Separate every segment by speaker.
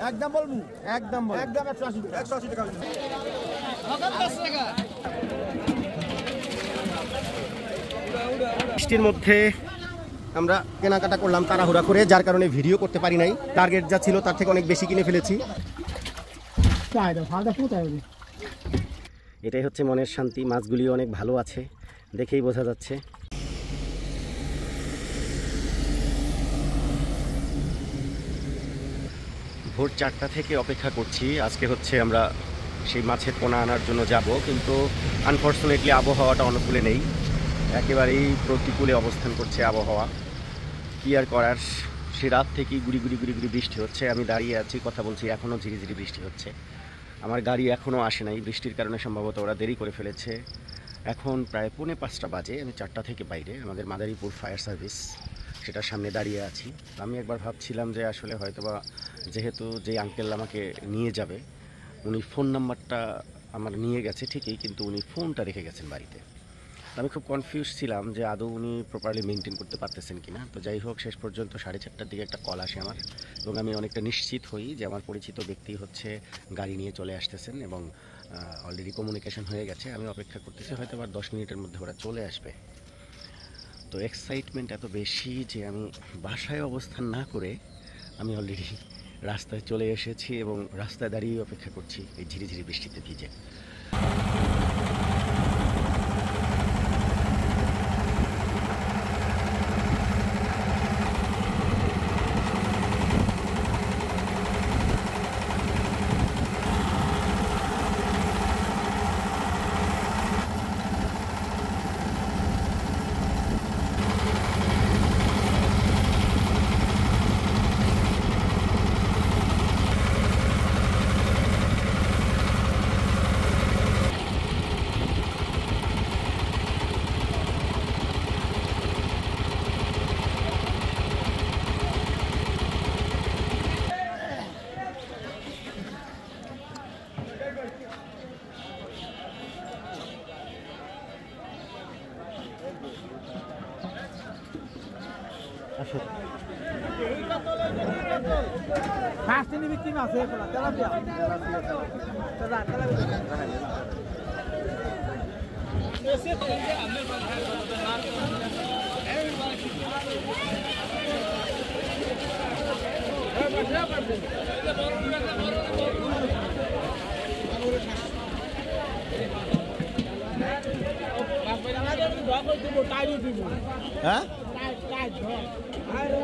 Speaker 1: একদম বলবো, একদম 180 টাকা। বৃষ্টির মধ্যে আমরা কেনাকাটা করলাম তাড়াহুড়া করে, যার কারণে ভিডিও করতে পারি নাই। টার্গেট যা ছিল তার থেকে অনেক বেশি কিনে ফেলেছি। এটাই হচ্ছে মনের শান্তি। মাছগুলি অনেক ভালো আছে, দেখেই বোঝা যাচ্ছে। ভোর 4টা থেকে অপেক্ষা করছি। আজকে হচ্ছে আমরা সেই মাছের পোনা আনার জন্য যাব, কিন্তু আনফর্চুনেটলি আবহাওয়াটা অনুকূলে নেই, একেবারেই প্রতিকূলে অবস্থান করছে আবহাওয়া। কি আর করার, সে রাত থেকেই গুড়ি গুড়ি বৃষ্টি হচ্ছে। আমি দাঁড়িয়ে আছি, কথা বলছি, এখনও ঝিরিঝিরি বৃষ্টি হচ্ছে। আমার গাড়ি এখনও আসে নাই, বৃষ্টির কারণে সম্ভবত ওরা দেরি করে ফেলেছে। এখন প্রায় 4:45 বাজে। আমি 4টা থেকে বাইরে আমাদের মাদারীপুর ফায়ার সার্ভিস সেটার সামনে দাঁড়িয়ে আছি। আমি একবার ভাবছিলাম যে আসলে হয়তোবা যেহেতু যে আঙ্কেল আমাকে নিয়ে যাবে উনি ফোন নাম্বারটা আমার নিয়ে গেছে ঠিকই, কিন্তু উনি ফোনটা রেখে গেছেন বাড়িতে। আমি খুব কনফিউজ ছিলাম যে আদৌ উনি প্রপারলি মেনটেন করতে পারতেছেন কিনা। তো যাই হোক, শেষ পর্যন্ত 4:30টার দিকে একটা কল আসে আমার, এবং আমি অনেকটা নিশ্চিত হই যে আমার পরিচিত ব্যক্তি হচ্ছে গাড়ি নিয়ে চলে আসতেছেন, এবং অলরেডি কমিউনিকেশন হয়ে গেছে। আমি অপেক্ষা করতেছি, হয়তো আবার 10 মিনিটের মধ্যে ওরা চলে আসবে। তো এক্সাইটমেন্ট এত বেশি যে আমি বাসায় অবস্থান না করে আমি অলরেডি রাস্তায় চলে এসেছি, এবং রাস্তায় দাঁড়িয়ে অপেক্ষা করছি এই ঝিরিঝিরি বৃষ্টিতে ভিজে।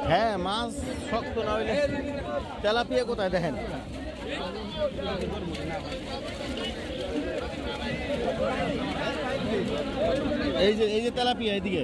Speaker 1: হ্যাঁ, মাছ শক্ত না হইলে তেলাপিয়া কোথায় দেখেন। এই যে তেলাপিয়া এদিকে।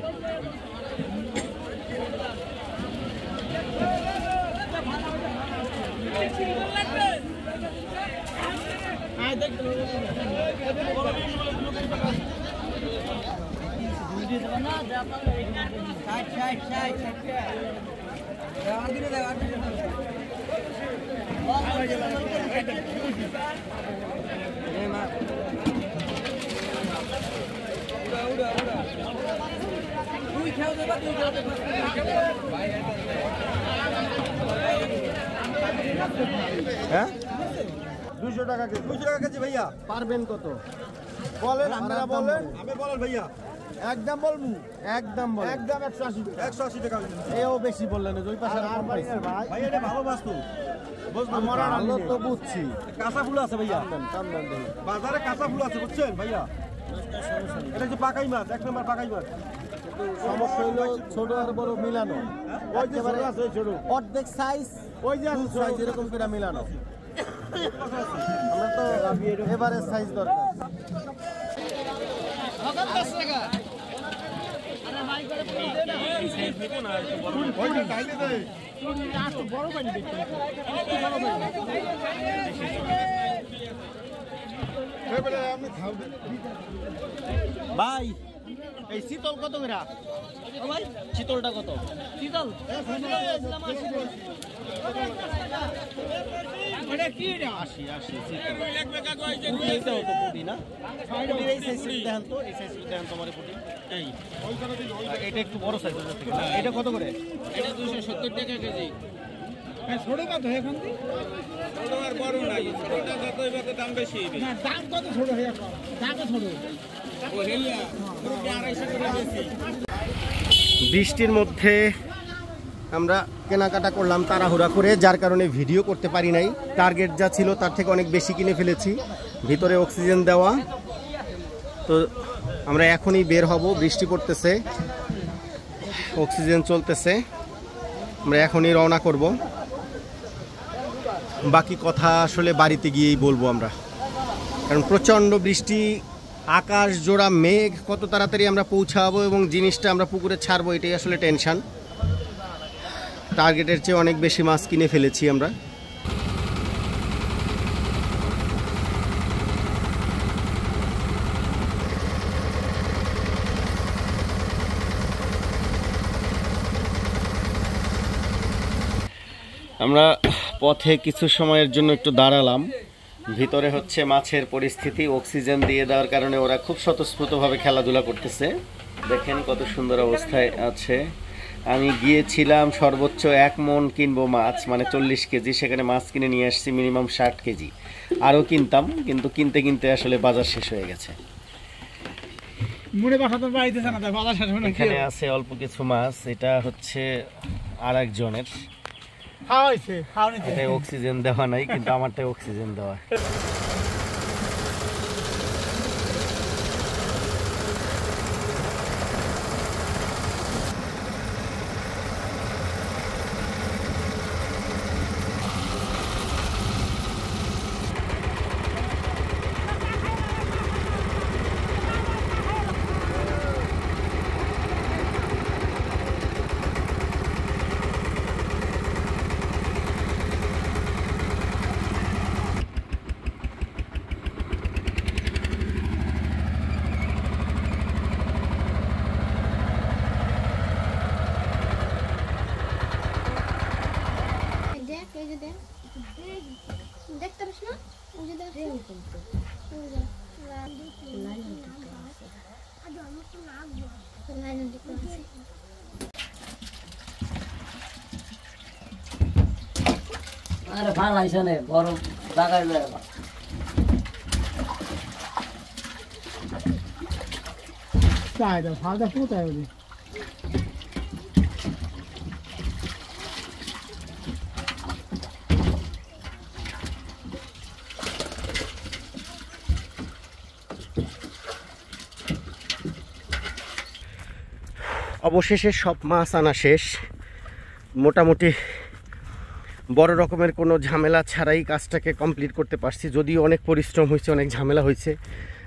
Speaker 1: হ্যাঁ, 200 টাকা কেজি। 200 টাকা কেজি ভাইয়া। পারবেন কত বলেন, আপনারা বলেন। আমি বলেন ভাইয়া, একদম বলবো, একদম 180 টাকা। এও বেশি বললেন, ওই পাশে ভাই এটা ভালো মাছ তো। ভালো তো বুঝছি, কাঁচা ফুল আছে ভাইয়া, বাজারে কাঁচা ফুল আছে বুঝছেন ভাইয়া। এটা যে পাকাই মাছ, 1 নম্বর পাকাই মাছ। সমস্যা হলো ছোট আর বড় মিলানো, অর্ধেক সাইজ, ওই যে সাইজ এরকম করে মিলানো। আমরা তো এভারেজ সাইজ দরকার। ভাই এই শীতল কত করে? ভাই শীতলটা কত? শীতল এটা একটু বড় সাইজ। এটা কত করে? এটা 270 টাকা কেজি। ছোট কত এখন? বৃষ্টির মধ্যে আমরা কেনাকাটা করলাম তাড়াহুড়া করে, যার কারণে ভিডিও করতে পারি নাই। টার্গেট যা ছিল তার থেকে অনেক বেশি কিনে ফেলেছি। ভিতরে অক্সিজেন দেওয়া। তো আমরা এখনই বের হব, বৃষ্টি পড়তেছে, অক্সিজেন চলতেছে, আমরা এখনই রওনা করব। বাকি কথা আসলে বাড়িতে গিয়েই বলবো আমরা, কারণ প্রচণ্ড বৃষ্টি, আকাশ জোড়া মেঘ, কত তাড়াতাড়ি আমরা পৌঁছাবো এবং জিনিসটা আমরা পুকুরে ছাড়বো এটাই আসলে টেনশন। টার্গেটের চেয়ে অনেক বেশি মাছ কিনে ফেলেছি আমরা। আমরা পথে কিছু সময়ের জন্য একটু দাঁড়ালাম। ভিতরে হচ্ছে মাছের পরিস্থিতি, অক্সিজেন দিয়ে দেওয়ার কারণে ওরা খুব স্বতঃস্ফূর্তভাবে খেলাধুলা করতেছে। দেখেন কত সুন্দর অবস্থায় আছে। আমি গিয়েছিলাম সর্বোচ্চ 1 মণ কিনবো মাছ, মানে 40 কেজি, সেখানে মাছ কিনে নিয়ে আসছি মিনিমাম 60 কেজি। আরও কিনতাম, কিন্তু কিনতে কিনতে আসলে বাজার শেষ হয়ে গেছে। এখানে আছে অল্প কিছু মাছ, এটা হচ্ছে আর একজনের, এটা অক্সিজেন দেওয়া নাই, কিন্তু আমারটাই অক্সিজেন দেওয়া।
Speaker 2: আরে ভাল আইছে না গরম লাগাই লয় তাই দাও ফালদা ফুটাই ওলি
Speaker 1: অবশেষে সব মাছ আনা শেষ। মোটামুটি বড় রকমের কোনো ঝামেলা ছাড়াই কাজটাকে কমপ্লিট করতে পারছি। যদিও অনেক পরিশ্রম হয়েছে, অনেক ঝামেলা হয়েছে,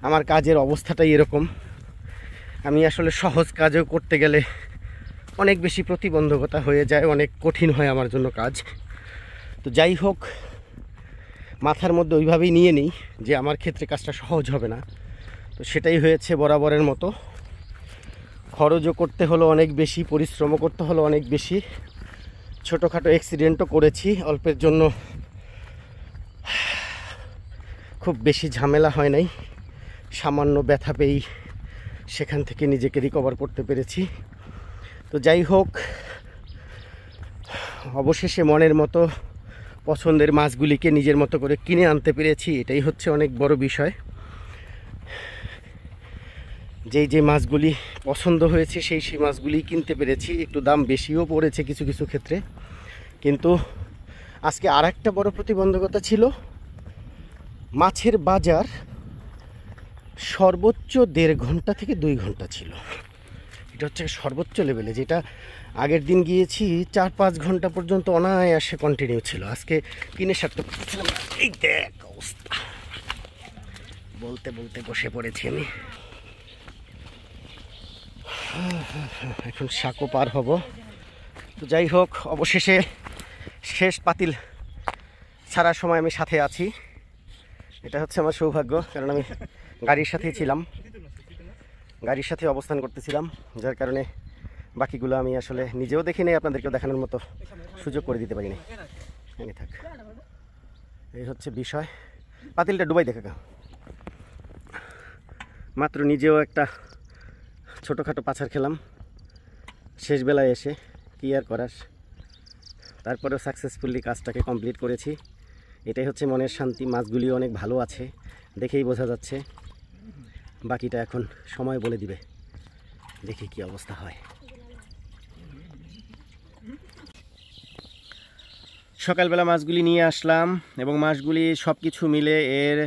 Speaker 1: আমার কাজের অবস্থাটাই এরকম। আমি আসলে সহজ কাজও করতে গেলে অনেক বেশি প্রতিবন্ধকতা হয়ে যায়, অনেক কঠিন হয় আমার জন্য কাজ। তো যাই হোক, মাথার মধ্যে ওইভাবেই নিয়ে নিই যে আমার ক্ষেত্রে কাজটা সহজ হবে না। তো সেটাই হয়েছে বরাবরের মতো। খরচও করতে হলো অনেক বেশি, পরিশ্রমও করতে হলো অনেক বেশি। ছোটোখাটো অ্যাক্সিডেন্টও করেছি, অল্পের জন্য খুব বেশি ঝামেলা হয় নাই, সামান্য ব্যথা পেয়েই সেখান থেকে নিজেকে রিকভার করতে পেরেছি। তো যাই হোক, অবশেষে মনের মতো পছন্দের মাছগুলিকে নিজের মতো করে কিনে আনতে পেরেছি, এটাই হচ্ছে অনেক বড় বিষয়। যে মাছগুলি পছন্দ হয়েছে সেই মাছগুলি কিনতে পেরেছি। একটু দাম বেশিও পড়েছে কিছু কিছু ক্ষেত্রে, কিন্তু আজকে আর একটা বড় প্রতিবন্ধকতা ছিল, মাছের বাজার সর্বোচ্চ 1.5 ঘন্টা থেকে 2 ঘন্টা ছিল। এটা হচ্ছে সর্বোচ্চ লেভেলে, যেটা আগের দিন গিয়েছি 4-5 ঘন্টা পর্যন্ত অনায়াসে কন্টিনিউ ছিল। আজকে কিনে সারতে পারছিলাম। এই দেখ অবস্থা, বলতে বলতে বসে পড়েছি আমি। এখন সাঁকো পার হব। তো যাই হোক, অবশেষে শেষ পাতিল ছাড়ার সময় আমি সাথে আছি। এটা হচ্ছে আমার সৌভাগ্য, কারণ আমি গাড়ির সাথেই ছিলাম, গাড়ির সাথে অবস্থান করতেছিলাম, যার কারণে বাকিগুলো আমি আসলে নিজেও দেখি নাই, আপনাদেরকেও দেখানোর মতো সুযোগ করে দিতে পারি নাই। থাক, এই হচ্ছে বিষয়। পাতিলটা ডুবাই দেখা মাত্র নিজেও একটা ছোটোখাটো পাছার খেলাম শেষ বেলায় এসে, কি আর করার। তারপরেও সাকসেসফুলি কাজটাকে কমপ্লিট করেছি। এটাই হচ্ছে মনের শান্তি। মাছগুলি অনেক ভালো আছে, দেখেই বোঝা যাচ্ছে। বাকিটা এখন সময় বলে দিবে, দেখি কি অবস্থা হয়। সকালবেলা মাছগুলি নিয়ে আসলাম এবং মাছগুলি সব কিছু মিলে এর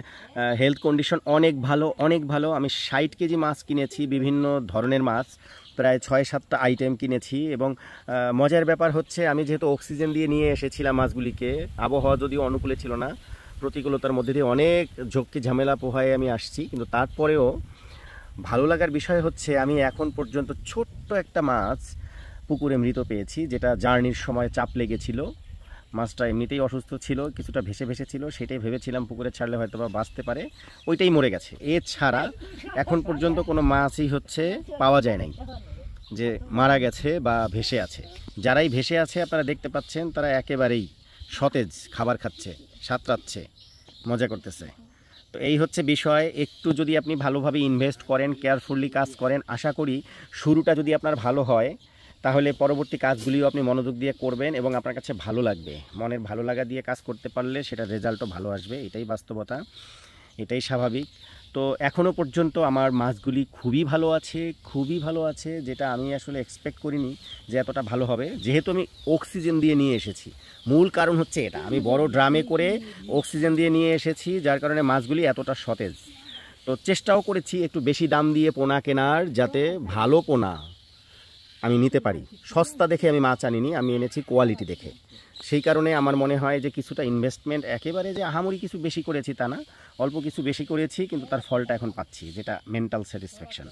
Speaker 1: হেলথ কন্ডিশন অনেক ভালো, অনেক ভালো। আমি 60 কেজি মাছ কিনেছি, বিভিন্ন ধরনের মাছ, প্রায় 6-7টা আইটেম কিনেছি। এবং মজার ব্যাপার হচ্ছে, আমি যেহেতু অক্সিজেন দিয়ে নিয়ে এসেছিলাম মাছগুলিকে, আবহাওয়া যদিও অনুকূলে ছিল না, প্রতিকূলতার মধ্যে দিয়ে অনেক ঝক্কি ঝামেলা পোহায় আমি আসছি, কিন্তু তারপরেও ভালো লাগার বিষয় হচ্ছে আমি এখন পর্যন্ত ছোট্ট একটা মাছ পুকুরে মৃত পেয়েছি, যেটা জার্নির সময় চাপ লেগেছিল। মাছটা এমনিতেই অসুস্থ ছিল, কিছুটা ভেসে ভেসে ছিল, সেটাই ভেবেছিলাম পুকুরে ছাড়লে হয়তো বা বাঁচতে পারে, ওইটাই মরে গেছে। এছাড়া এখন পর্যন্ত কোনো মাছই হচ্ছে পাওয়া যায় নাই যে মারা গেছে বা ভেসে আছে। যারাই ভেসে আছে আপনারা দেখতে পাচ্ছেন, তারা একেবারেই সতেজ, খাবার খাচ্ছে, সাঁতরাচ্ছে, মজা করতেছে। তো এই হচ্ছে বিষয়। একটু যদি আপনি ভালোভাবে ইনভেস্ট করেন, কেয়ারফুলি কাজ করেন, আশা করি শুরুটা যদি আপনার ভালো হয় তাহলে পরবর্তী কাজগুলিও আপনি মনোযোগ দিয়ে করবেন এবং আপনার কাছে ভালো লাগবে। মনের ভালো লাগা দিয়ে কাজ করতে পারলে সেটা রেজাল্টও ভালো আসবে, এটাই বাস্তবতা, এটাই স্বাভাবিক। তো এখনও পর্যন্ত আমার মাছগুলি খুবই ভালো আছে, খুবই ভালো আছে, যেটা আমি আসলে এক্সপেক্ট করিনি যে এতটা ভালো হবে। যেহেতু আমি অক্সিজেন দিয়ে নিয়ে এসেছি, মূল কারণ হচ্ছে এটা, আমি বড় ড্রামে করে অক্সিজেন দিয়ে নিয়ে এসেছি, যার কারণে মাছগুলি এতটা সতেজ। তো চেষ্টাও করেছি একটু বেশি দাম দিয়ে পোনা কেনার, যাতে ভালো পোনা আমি নিতে পারি। সস্তা দেখে আমি মাছ আনিনি, আমি এনেছি কোয়ালিটি দেখে। সেই কারণে আমার মনে হয় যে কিছুটা ইনভেস্টমেন্ট, একেবারে যে আহামরি কিছু বেশি করেছি তা না, অল্প কিছু বেশি করেছি, কিন্তু তার ফলটা এখন পাচ্ছি, যেটা মেন্টাল স্যাটিসফ্যাকশন।